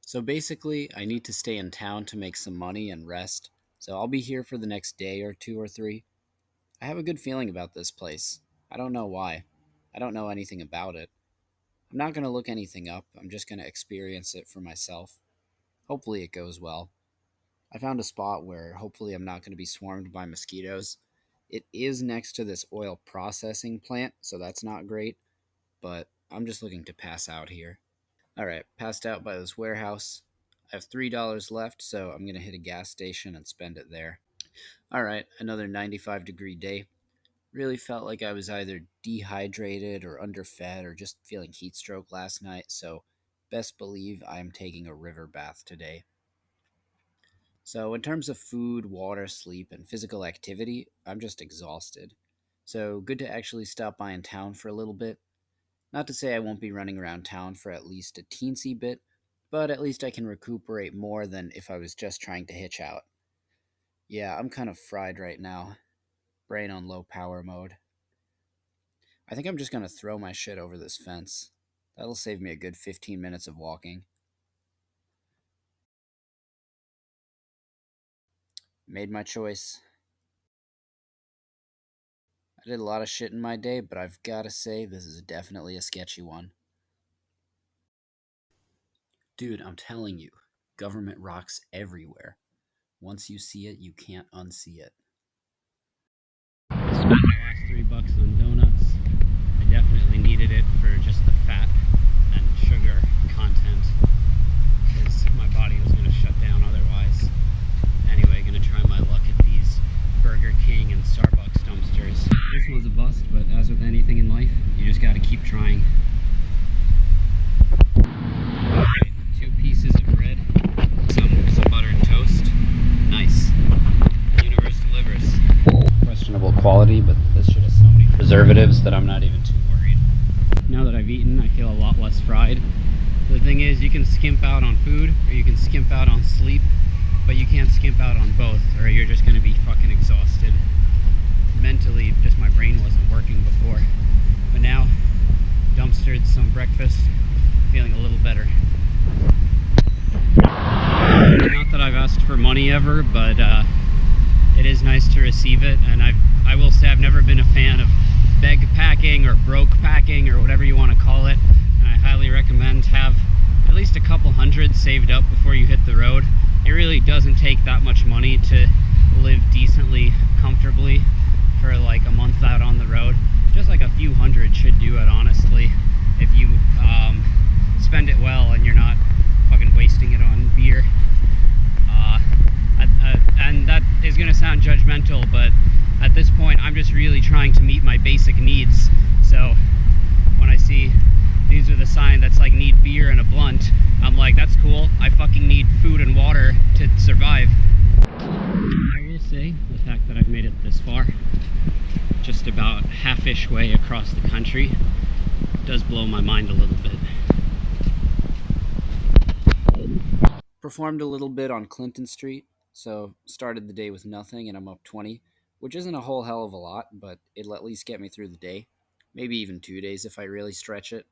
So basically, I need to stay in town to make some money and rest, so I'll be here for the next day or two or three. I have a good feeling about this place. I don't know why. I don't know anything about it. I'm not going to look anything up, I'm just going to experience it for myself. Hopefully, it goes well. I found a spot where hopefully I'm not going to be swarmed by mosquitoes. It is next to this oil processing plant, so that's not great, but I'm just looking to pass out here. Alright, passed out by this warehouse. I have $3 left, so I'm going to hit a gas station and spend it there. Alright, another 95-degree day. Really felt like I was either dehydrated or underfed or just feeling heat stroke last night, so best believe I'm taking a river bath today. So, in terms of food, water, sleep, and physical activity, I'm just exhausted. So, good to actually stop by in town for a little bit. Not to say I won't be running around town for at least a teensy bit, but at least I can recuperate more than if I was just trying to hitch out. Yeah, I'm kind of fried right now. Brain on low power mode. I think I'm just gonna throw my shit over this fence. That'll save me a good 15 minutes of walking. Made my choice. I did a lot of shit in my day, but I've gotta say, this is definitely a sketchy one. Dude, I'm telling you, government rocks everywhere. Once you see it, you can't unsee it. I spent my last $3 on donuts. I definitely needed it for just the fat and sugar content, because my body was going to shut down otherwise. Anyway, gonna try my luck at these Burger King and Starbucks dumpsters. This was a bust, but as with anything in life, you just gotta keep trying. Alright, 2 pieces of bread, some buttered toast. Nice. Universe delivers. Questionable quality, but this shit has so many preservatives that I'm not even too worried. Now that I've eaten, I feel a lot less fried. The thing is, you can skimp out on food, or you can skimp out on sleep, but you can't skimp out on both, or you're just gonna be fucking exhausted. Mentally, just my brain wasn't working before. But now, dumpstered some breakfast, feeling a little better. Not that I've asked for money ever, but it is nice to receive it, and I will say I've never been a fan of beg packing or broke packing or whatever you want to call it, and I highly recommend have at least a couple hundred saved up before you hit the road. It really doesn't take that much money to live decently, comfortably for like a month out on the road. Just like a few hundred should do it, honestly, if you spend it well and you're not fucking wasting it on beer. And that is going to sound judgmental, but at this point I'm just really trying to meet my basic needs. So when I see these are the sign that's like need beer and a blunt, I'm like, that's cool. I fucking need food and water to survive. I will say the fact that I've made it this far, just about half-ish way across the country, does blow my mind a little bit. Performed a little bit on Clinton Street, so started the day with nothing and I'm up 20, which isn't a whole hell of a lot, but it'll at least get me through the day. Maybe even 2 days if I really stretch it.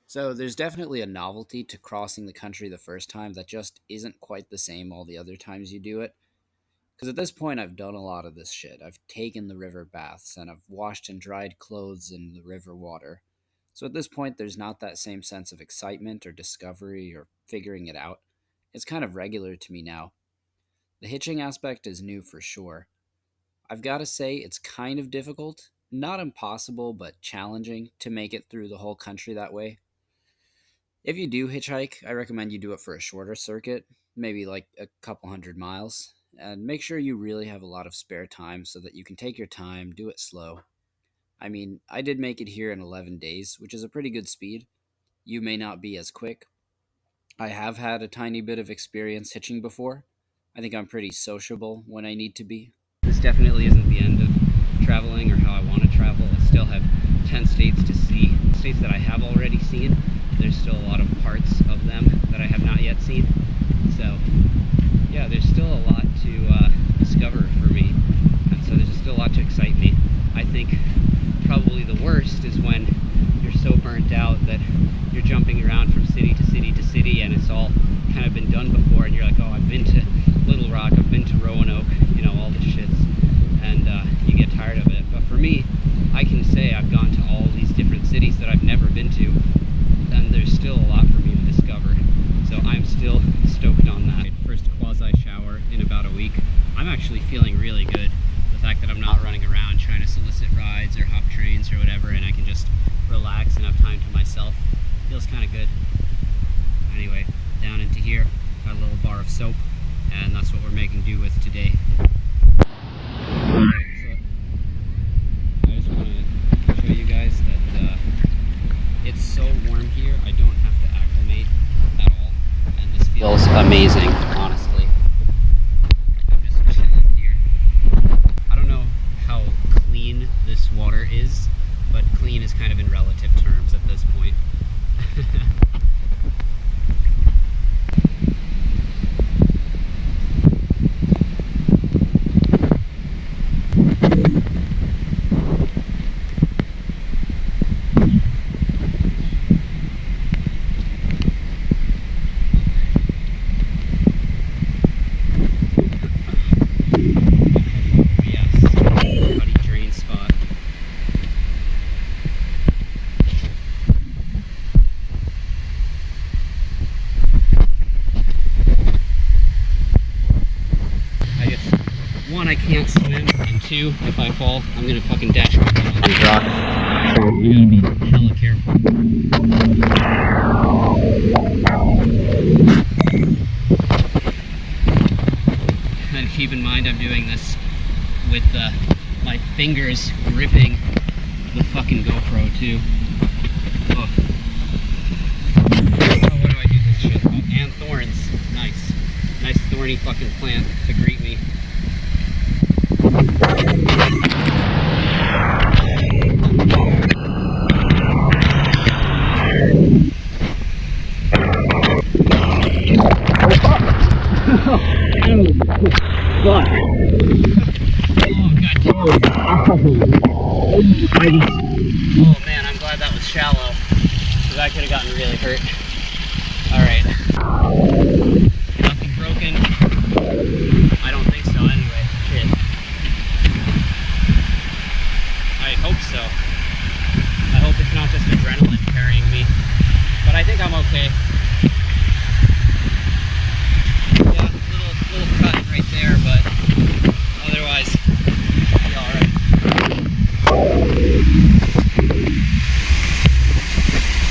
So there's definitely a novelty to crossing the country the first time that just isn't quite the same all the other times you do it. Because at this point I've done a lot of this shit. I've taken the river baths and I've washed and dried clothes in the river water. So at this point there's not that same sense of excitement or discovery or figuring it out. It's kind of regular to me now. The hitching aspect is new for sure. I've got to say it's kind of difficult, not impossible, but challenging to make it through the whole country that way. If you do hitchhike, I recommend you do it for a shorter circuit, maybe like a couple 100 miles, and make sure you really have a lot of spare time so that you can take your time, do it slow. I mean, I did make it here in 11 days, which is a pretty good speed. You may not be as quick. I have had a tiny bit of experience hitching before. I think I'm pretty sociable when I need to be. This definitely isn't the end of traveling or how I want to travel. I still have 10 states to see. States that I have already seen. There's still a lot of parts of them that I have not yet seen. So, yeah, there's still a lot to discover for me. And so there's still a lot to excite me. I think probably the worst is when you're so burnt out that you're jumping around from city to city to city and it's all kind of been done before, and you're like, oh, I've been to Little Rock, I've been to Roanoke, you know, all the shits, and you get tired of it. But for me, I can say I've gone to all these different cities that I've never been to, and there's still a lot for me to discover. So I'm still stoked on that. First quasi shower in about a week. I'm actually feeling really good. The fact that I'm not running around trying to solicit rides or hop trains or whatever, and I can just relax and have time to myself, feels kind of good. Anyway, down into here, got a little bar of soap, and that's what we're making do with today. Alright, so I just want to show you guys that it's so warm here, I don't have to acclimate at all, and this feels amazing, honestly. I'm just chilling here. I don't know how clean this water is, but clean is kind of in relative terms at this point. One, I can't swim, and two, if I fall, I'm gonna fucking dash my head on these rocks. So we're gonna be hella careful. And keep in mind, I'm doing this with my fingers gripping the fucking GoPro too. Oh. Oh, what do I do this shit? Oh, and thorns. Nice. Nice thorny fucking plant to greet me. Fuck. Oh, goddamn. Oh man, I'm glad that was shallow, because I could have gotten really hurt. Alright. Nothing broken. I don't think so anyway. Shit. I hope so. I hope it's not just adrenaline carrying me. But I think I'm okay. Yeah, little cut right there, but otherwise, I'll be alright.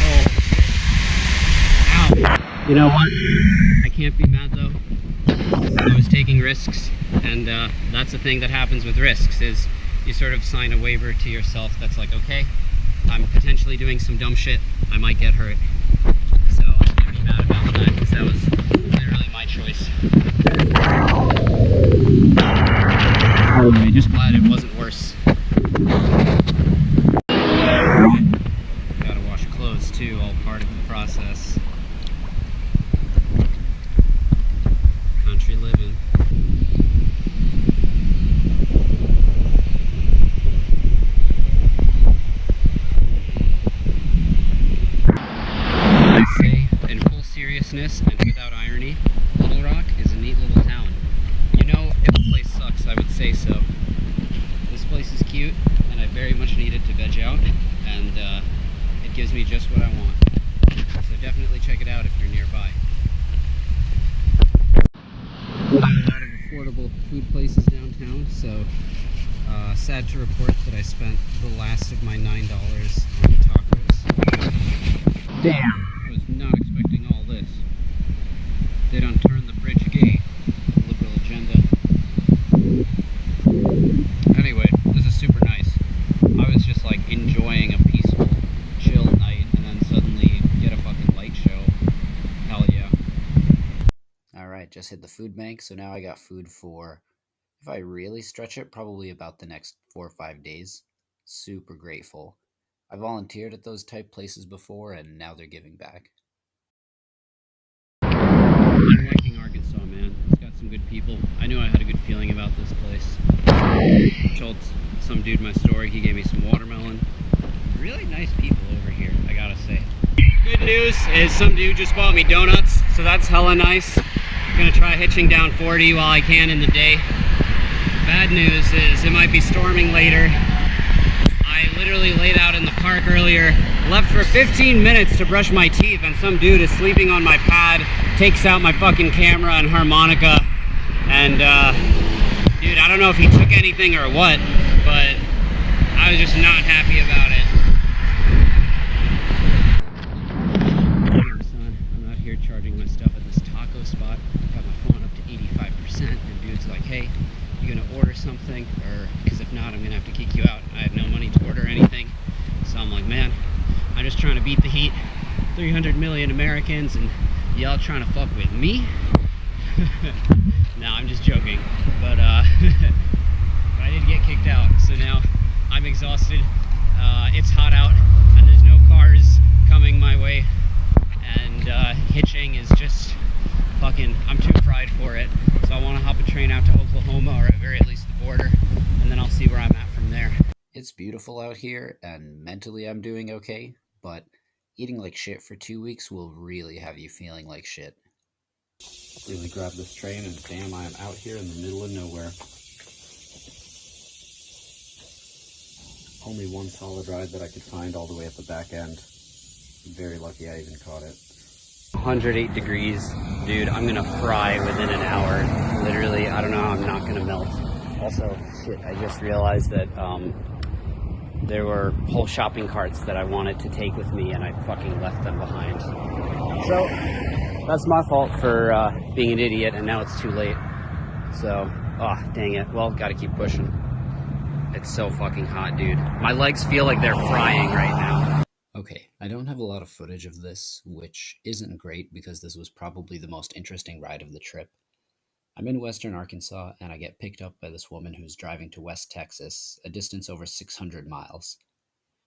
Oh, ow. You know what? I can't be mad though. I was taking risks, and that's the thing that happens with risks, is you sort of sign a waiver to yourself that's like, okay, I'm potentially doing some dumb shit, I might get hurt. So I can't be mad about that, because that was literally my choice. I'm just glad it wasn't worse. Gotta wash clothes too, all part of the process. Country living. I say, in full seriousness and without irony, Little Rock is a neat little town. You know, if a place sucks, I would say so. This place is cute, and I very much needed to veg out, and it gives me just what I want. So definitely check it out if you're nearby. I have a lot of affordable food places downtown, so sad to report that I spent the last of my $9 on tacos. Damn! I was not expecting all this. They don't turn the bridge gay. Liberal agenda. Anyway, this is super nice. I was just like enjoying a peaceful, chill night, and then suddenly get a fucking light show. Hell yeah. Alright, just hit the food bank, so now I got food for, if I really stretch it, probably about the next 4 or 5 days. Super grateful. I volunteered at those type places before, and now they're giving back. I'm liking Arkansas, man. It's got some good people. I knew I had a good feeling about this place. I told some dude my story. He gave me some watermelon. Really nice people over here, I gotta say. Good news is some dude just bought me donuts, so that's hella nice. Gonna try hitching down 40 while I can in the day. Bad news is it might be storming later. I literally laid out in the park earlier, left for 15 minutes to brush my teeth, and some dude is sleeping on my pad, takes out my fucking camera and harmonica, and dude, I don't know if he took anything or what, but I was just not happy about it. Damn, son, I'm out here charging my stuff at this taco spot. Got my phone up to 85%, and dude's like, hey, you gonna order something? Or, because if not, I'm gonna have to kick you out. I have no money to order anything. So I'm like, man, I'm just trying to beat the heat. 300 million Americans, and y'all trying to fuck with me? No, I'm just joking. But, but I did get kicked out, so now I'm exhausted. It's hot out, and there's no cars coming my way. And hitching is just fucking, I'm too fried for it. So I want to hop a train out to Oklahoma, or at very least the border, and then I'll see where I'm at from there. It's beautiful out here, and mentally I'm doing okay, but eating like shit for 2 weeks will really have you feeling like shit. Really grab this train, and damn, I am out here in the middle of nowhere. Only one solid ride that I could find all the way at the back end. I'm very lucky I even caught it. 108 degrees, dude, I'm gonna fry within an hour. Literally, I don't know how I'm not gonna melt. Also, shit, I just realized that there were whole shopping carts that I wanted to take with me, and I fucking left them behind. So, that's my fault for being an idiot, and now it's too late. So, dang it. Well, gotta keep pushing. It's so fucking hot, dude. My legs feel like they're frying right now. Okay, I don't have a lot of footage of this, which isn't great because this was probably the most interesting ride of the trip. I'm in western Arkansas, and I get picked up by this woman who's driving to West Texas, a distance over 600 miles.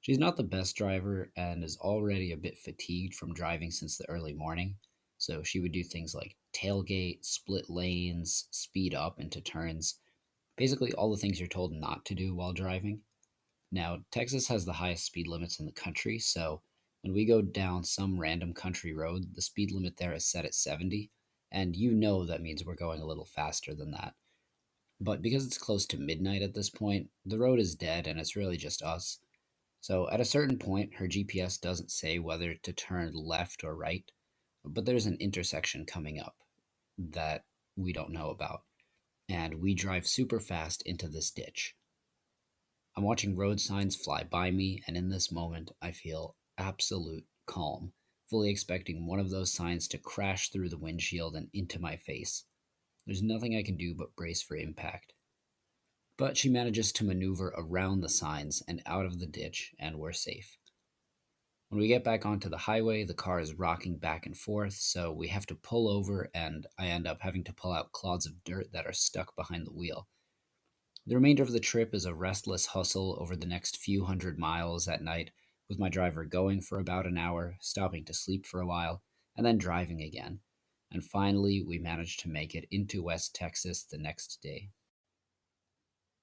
She's not the best driver and is already a bit fatigued from driving since the early morning, so she would do things like tailgate, split lanes, speed up into turns, basically all the things you're told not to do while driving. Now, Texas has the highest speed limits in the country, so when we go down some random country road, the speed limit there is set at 70, and you know that means we're going a little faster than that. But because it's close to midnight at this point, the road is dead and it's really just us. So at a certain point, her GPS doesn't say whether to turn left or right, but there's an intersection coming up that we don't know about, and we drive super fast into this ditch. I'm watching road signs fly by me, and in this moment, I feel absolute calm, fully expecting one of those signs to crash through the windshield and into my face. There's nothing I can do but brace for impact. But she manages to maneuver around the signs and out of the ditch, and we're safe. When we get back onto the highway, the car is rocking back and forth, so we have to pull over, and I end up having to pull out clods of dirt that are stuck behind the wheel. The remainder of the trip is a restless hustle over the next few hundred miles at night, with my driver going for about an hour, stopping to sleep for a while, and then driving again. And finally, we managed to make it into West Texas the next day.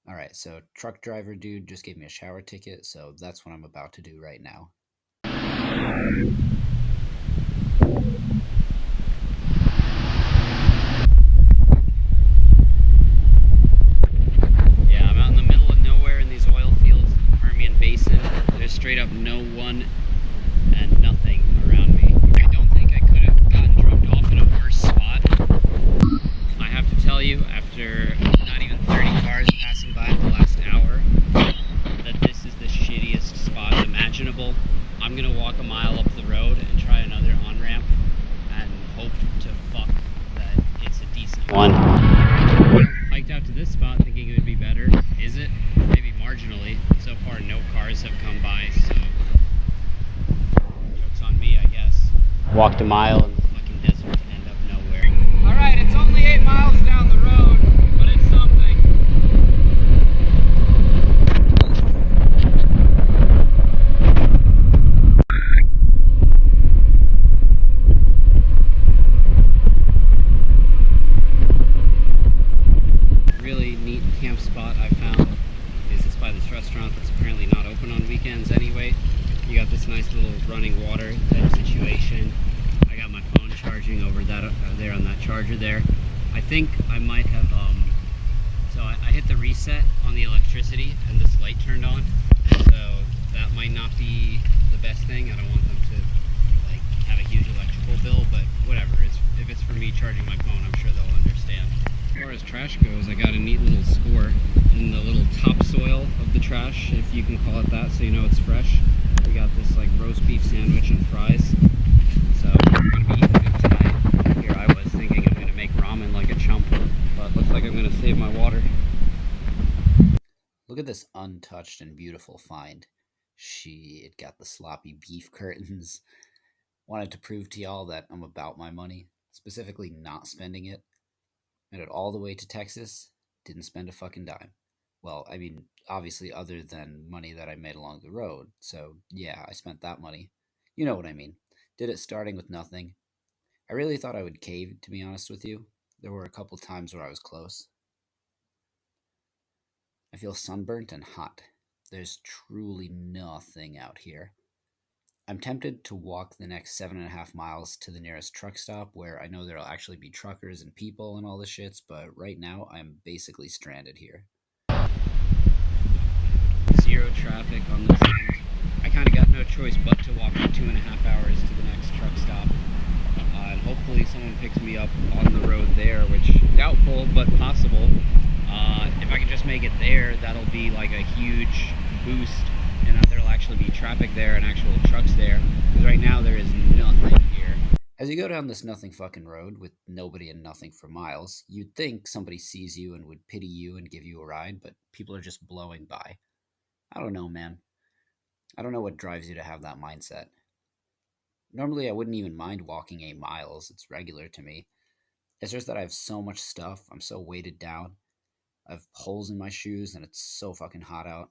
Alright, so truck driver dude just gave me a shower ticket, so that's what I'm about to do right now. Yeah, I'm out in the middle of nowhere in these oil fields, Permian Basin. There's straight up no one and nothing around me. I don't think I could have gotten dropped off in a worse spot. I have to tell you, after not even 30 cars passing by in the last hour, that this is the shittiest spot imaginable. I'm gonna walk a mile up the road and try another on-ramp and hope to fuck that it's a decent one. Hiked out to this spot thinking it would be better. Is it? Maybe marginally. So far no cars have come by, so joke's on me, I guess. Walked a mile in the fucking desert to end up nowhere. Alright, it's only 8 miles down the road, but it's something. Really neat camp spot I found is this by this restaurant that's apparently not open on weekends anyway. You got this nice little running water type situation. I got my phone charging over that there on that charger there. I think I might have so I hit the reset on the electricity and this light turned on. So that might not be the best thing. I don't want them to like have a huge electrical bill, but whatever. If it's for me charging my phone, I'm sure they'll understand. As far as trash goes, I got a neat little score in the little topsoil of the trash, if you can call it that, so you know it's fresh. We got this like roast beef sandwich and fries. So I'm gonna be eating good tonight. Here I was thinking I'm gonna make ramen like a chump, but looks like I'm gonna save my water. Look at this untouched and beautiful find. It got the sloppy beef curtains. Wanted to prove to y'all that I'm about my money, specifically not spending it. Made it all the way to Texas, didn't spend a fucking dime. Well, I mean, obviously, other than money that I made along the road. So, yeah, I spent that money. You know what I mean. Did it starting with nothing. I really thought I would cave, to be honest with you. There were a couple times where I was close. I feel sunburnt and hot. There's truly nothing out here. I'm tempted to walk the next 7.5 miles to the nearest truck stop where I know there'll actually be truckers and people and all the shits, but right now I'm basically stranded here. Zero traffic on this end. I kind of got no choice but to walk for 2.5 hours to the next truck stop. And hopefully someone picks me up on the road there, which doubtful, but possible. If I can just make it there, that'll be like a huge boost, and that there'll actually be traffic there and actual trucks there, because right now there is nothing here. As you go down this nothing fucking road with nobody and nothing for miles, you'd think somebody sees you and would pity you and give you a ride, but people are just blowing by. I don't know, man. I don't know what drives you to have that mindset. Normally, I wouldn't even mind walking 8 miles, it's regular to me. It's just that I have so much stuff, I'm so weighted down. I have holes in my shoes and it's so fucking hot out.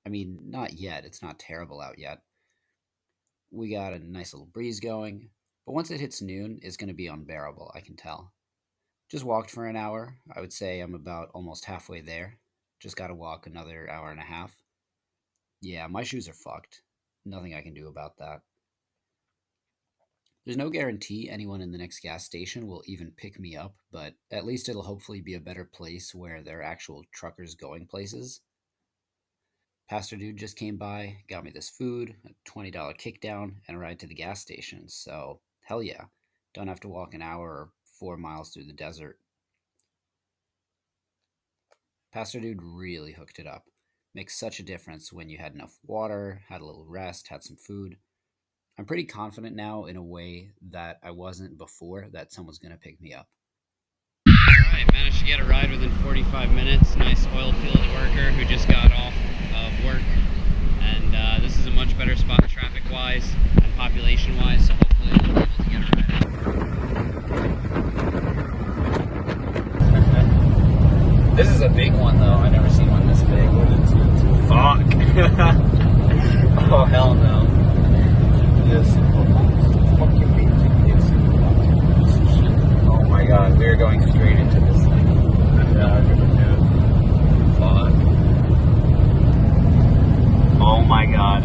I mean, not yet, it's not terrible out yet. We got a nice little breeze going, but once it hits noon, it's going to be unbearable, I can tell. Just walked for an hour. I would say I'm about almost halfway there. Just got to walk another hour and a half. Yeah, my shoes are fucked. Nothing I can do about that. There's no guarantee anyone in the next gas station will even pick me up, but at least it'll hopefully be a better place where there are actual truckers going places. Pastor dude just came by, got me this food, a $20 kickdown, and a ride to the gas station. So, hell yeah. Don't have to walk an hour or 4 miles through the desert. Pastor dude really hooked it up. Makes such a difference when you had enough water, had a little rest, had some food. I'm pretty confident now in a way that I wasn't before that someone's going to pick me up. Alright, managed to get a ride within 45 minutes. Nice oil field worker who just got off of work. And this is a much better spot traffic-wise and population-wise, so hopefully we'll be able to get a ride out. This is a big one, though. I've never seen one this big. Fuck. Oh, hell no. Yes. Oh my god, we're going straight into this thing. Fuck. Oh my god.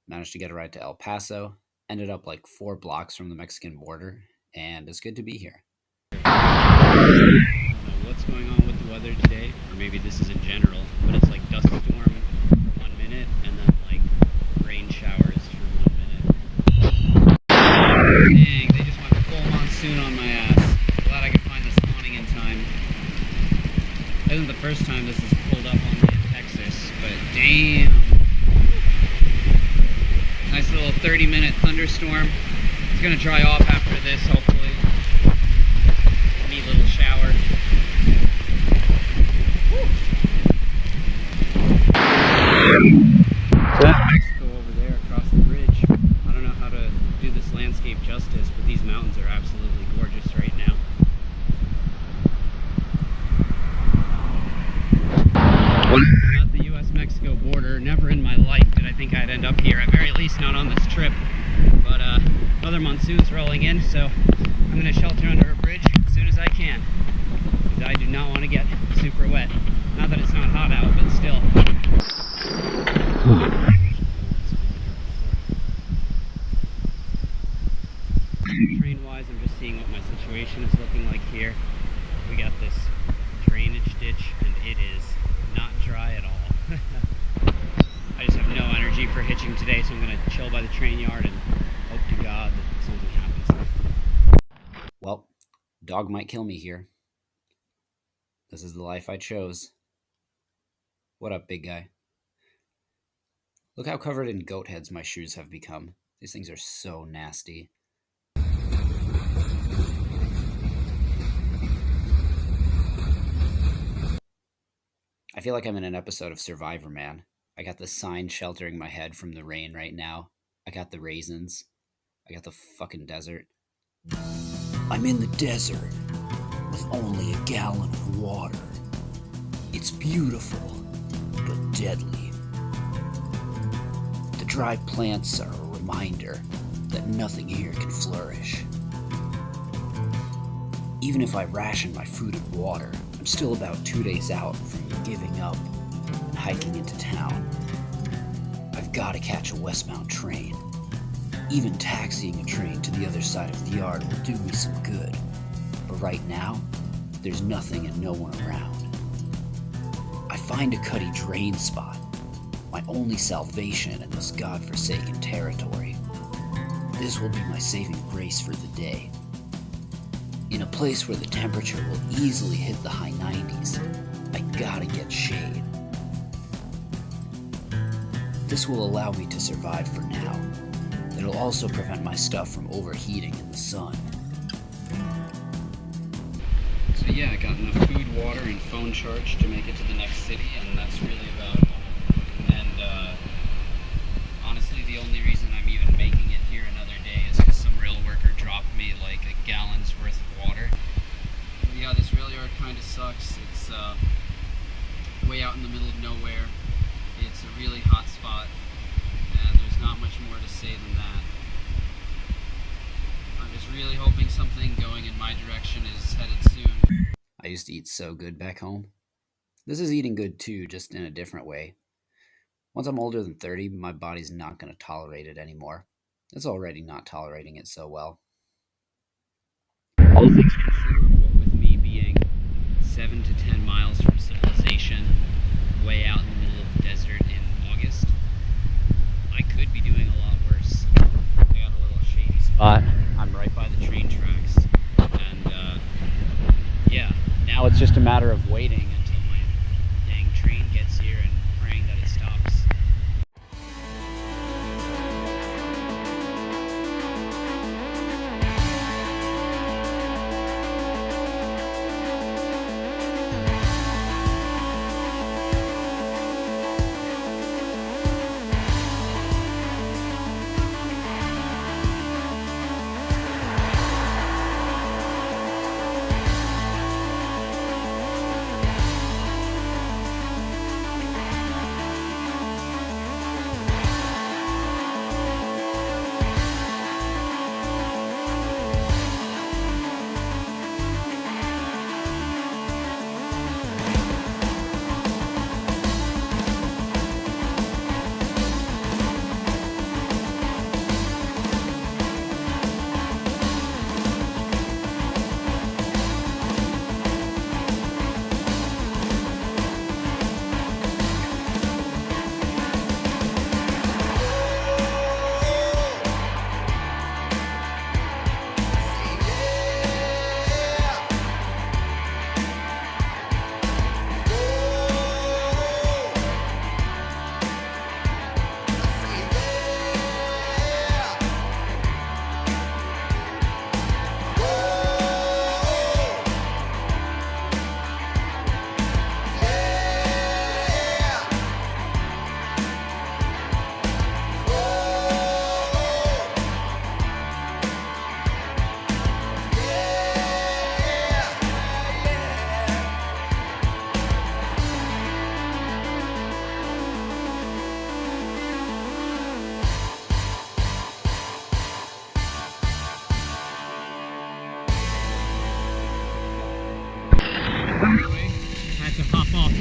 Managed to get a ride to El Paso. Ended up like 4 blocks from the Mexican border, and it's good to be here. I don't know what's going on with the weather today, or maybe this is in general, but it's like dust storm for 1 minute and then like rain showers for 1 minute. Dang, they just went full monsoon on my ass. Glad I could find this awning in time. It isn't the first time this has pulled up on me in Texas, but damn. Nice little 30-minute thunderstorm. It's gonna dry off after this, hopefully. Neat little shower. Mexico over there across the bridge. I don't know how to do this landscape justice, but these mountains are absolutely gorgeous right now. Not the U.S.-Mexico border. Never in my life did I think I'd end up here, at very least not on this trip. But another monsoon's rolling in, so I'm going to shelter under a bridge as soon as I can. I do not want to get super wet. Not that it's not hot out, but still. Train-wise, I'm just seeing what my situation is looking like here. We got this drainage ditch, and it is not dry at all. I just have no energy for hitching today, so I'm going to chill by the train yard and hope to God that something happens. Well, dog might kill me here. This is the life I chose. What up, big guy? Look how covered in goat heads my shoes have become. These things are so nasty. I feel like I'm in an episode of Survivor Man. I got the sign sheltering my head from the rain right now. I got the raisins. I got the fucking desert. I'm in the desert with only a gallon of water. It's beautiful, but deadly. The dry plants are a reminder that nothing here can flourish. Even if I ration my food and water, I'm still about 2 days out from giving up and hiking into town. I've got to catch a westbound train. Even taxiing a train to the other side of the yard will do me some good. But right now, there's nothing and no one around. I find a cutty drain spot, my only salvation in this godforsaken territory. This will be my saving grace for the day. In a place where the temperature will easily hit the high 90s, I gotta get shade. This will allow me to survive for now. It'll also prevent my stuff from overheating in the sun. So yeah, I got enough food, water, and phone charge to make it to the next city, and that's really about all. And honestly, the only reason I'm even making it here another day is because some rail worker dropped me like a gallon's worth of water. But yeah, this rail yard kind of sucks. It's way out in the middle of nowhere. It's a really hot spot, and there's not much more to say than that. I'm just really hoping something going in my direction is headed soon. I used to eat so good back home. This is eating good too, just in a different way. Once I'm older than 30, my body's not going to tolerate it anymore. It's already not tolerating it so well. All things considered, what with me being 7 to 10 miles from civilization, way out in the middle of the desert in August, I could be doing a lot worse. I got a little shady spot. I'm right by the train tracks, and yeah, now it's just a matter of waiting until my dang train gets here and praying that it stops.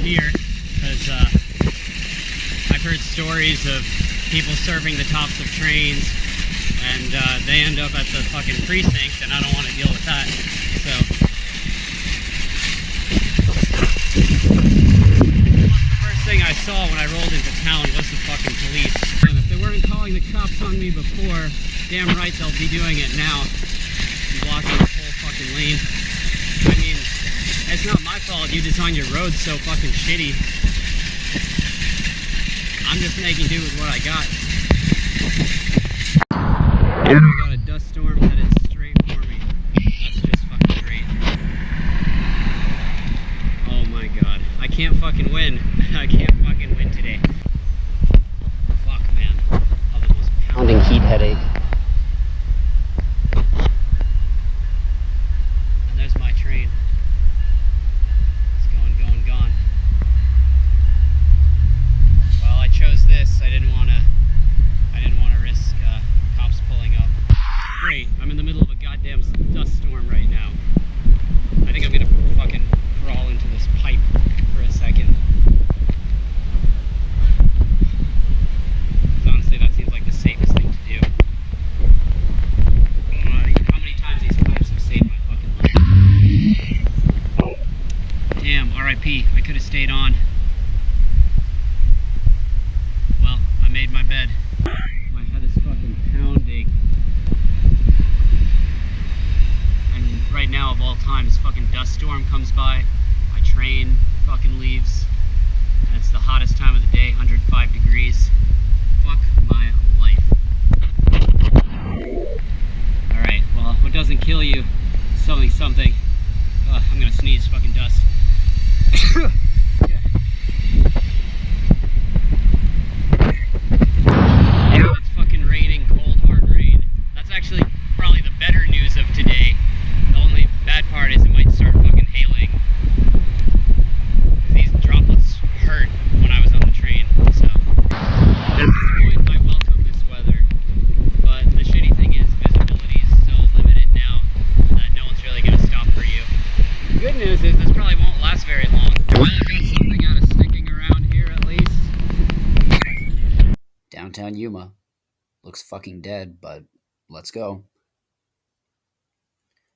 here because I've heard stories of people surfing the tops of trains and they end up at the fucking precinct, and I don't want to deal with that. So the first thing I saw when I rolled into town was the fucking police. And if they weren't calling the cops on me before, damn right they'll be doing it now. Blocking the whole fucking lane. I mean, it's not my fault you designed your roads so fucking shitty. I'm just making do with what I got. We got a dust storm headed straight for me. That's just fucking great. Oh my god. I can't fucking win. I can't fucking win today. Fuck, man. I have the most pounding heat headache. And there's my train. It's going, going, gone. Well, I chose this. I didn't want to risk cops pulling up. Great. I'm in the middle of a goddamn dust storm right now. I think I'm gonna fucking crawl into this pipe for a second. Honestly, that seems like the safest thing to do. I don't know how many times these pipes have saved my fucking life. Damn, RIP. I could have stayed on. Well, I made my bed. My head is fucking pounding. And right now, of all time, this fucking dust storm comes by. My train fucking leaves. And it's the hottest time of the day, 105 degrees. Fuck my life. Alright, well, what doesn't kill you is something. I'm gonna sneeze fucking dust. Yeah, it's fucking raining, cold, hard rain. That's actually probably the better news of today. The only bad part is it might start fucking hailing. These droplets hurt when I was on the train, so this spoiled my welcome this weather. But the shitty thing is visibility is so limited now that no one's really gonna stop for you. The good news is this probably won't last very long. Well, I got something out of sticking around here at least. Downtown Yuma. Looks fucking dead, but let's go.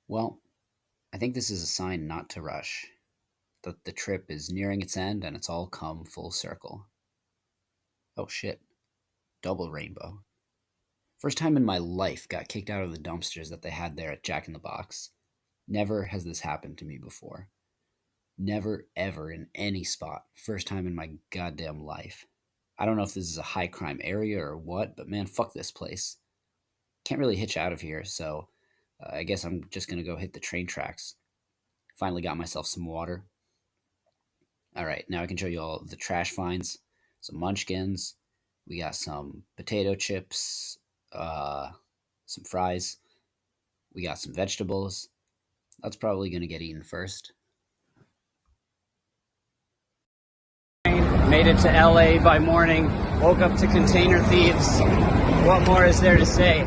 Well, I think this is a sign not to rush. That the trip is nearing its end and it's all come full circle. Oh shit. Double rainbow. First time in my life got kicked out of the dumpsters that they had there at Jack in the Box. Never has this happened to me before. Never ever in any spot. First time in my goddamn life. I don't know if this is a high crime area or what, but man, fuck this place. Can't really hitch out of here, so I guess I'm just gonna go hit the train tracks. Finally got myself some water. Alright, now I can show you all the trash finds. Some munchkins. We got some potato chips, some fries. We got some vegetables. That's probably gonna get eaten first. Made it to LA by morning, woke up to container thieves. What more is there to say?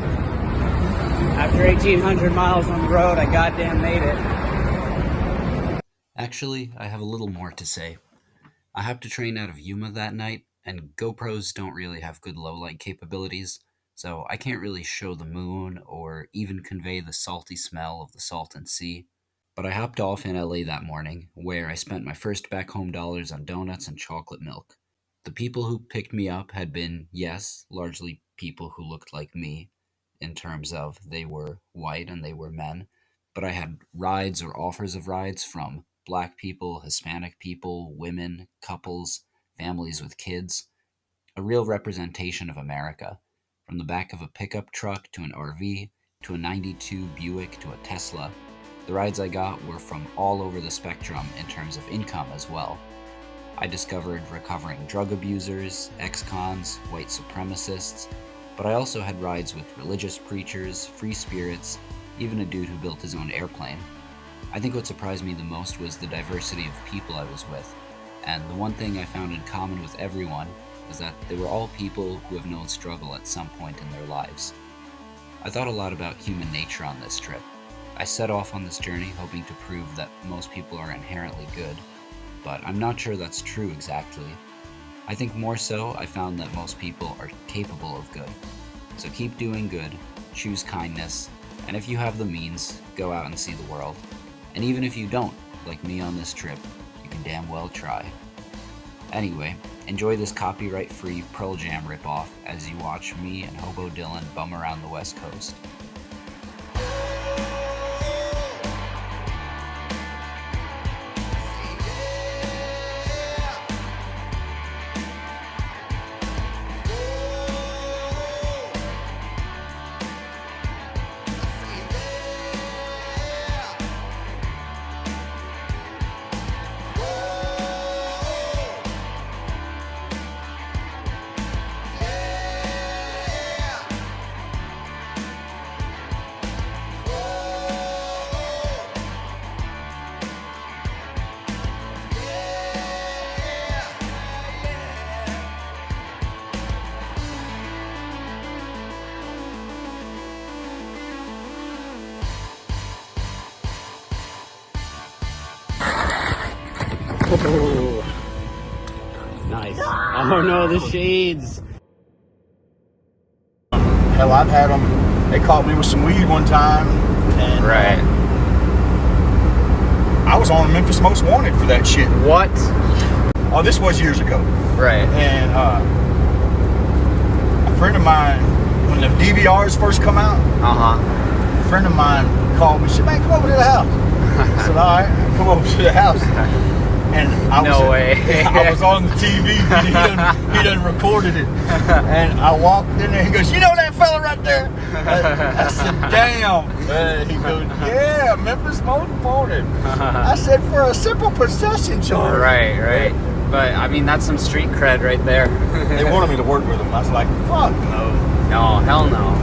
After 1,800 miles on the road, I goddamn made it. Actually, I have a little more to say. I have to train out of Yuma that night, and GoPros don't really have good low-light capabilities, so I can't really show the moon or even convey the salty smell of the salton sea. But I hopped off in LA that morning, where I spent my first back home dollars on donuts and chocolate milk. The people who picked me up had been, yes, largely people who looked like me, in terms of they were white and they were men, but I had rides or offers of rides from black people, Hispanic people, women, couples, families with kids. A real representation of America, from the back of a pickup truck to an RV, to a 92 Buick to a Tesla. The rides I got were from all over the spectrum in terms of income as well. I discovered recovering drug abusers, ex-cons, white supremacists, but I also had rides with religious preachers, free spirits, even a dude who built his own airplane. I think what surprised me the most was the diversity of people I was with, and the one thing I found in common with everyone was that they were all people who have known struggle at some point in their lives. I thought a lot about human nature on this trip. I set off on this journey hoping to prove that most people are inherently good, but I'm not sure that's true exactly. I think more so, I found that most people are capable of good. So keep doing good, choose kindness, and if you have the means, go out and see the world. And even if you don't, like me on this trip, you can damn well try. Anyway, enjoy this copyright-free Pearl Jam ripoff as you watch me and Hobo Dylan bum around the West Coast. Oh, nice. Oh no, the shades. Hell, I've had them. They caught me with some weed one time. And, Right. I was on Memphis Most Wanted for that shit. What? Oh, this was years ago. Right. And a friend of mine, when the DVRs first come out, a friend of mine called me. She said, "Man, come over to the house." I said, "All right, come over to the house." And I I was on the TV. He done recorded it. And I walked in there. He goes, "You know that fella right there?" I said, "Damn." He goes, "Yeah, Memphis Most Wanted." I said, "For a simple possession charge." Right. But I mean, that's some street cred right there. They wanted me to work with them. I was like, "Fuck no." No, hell no.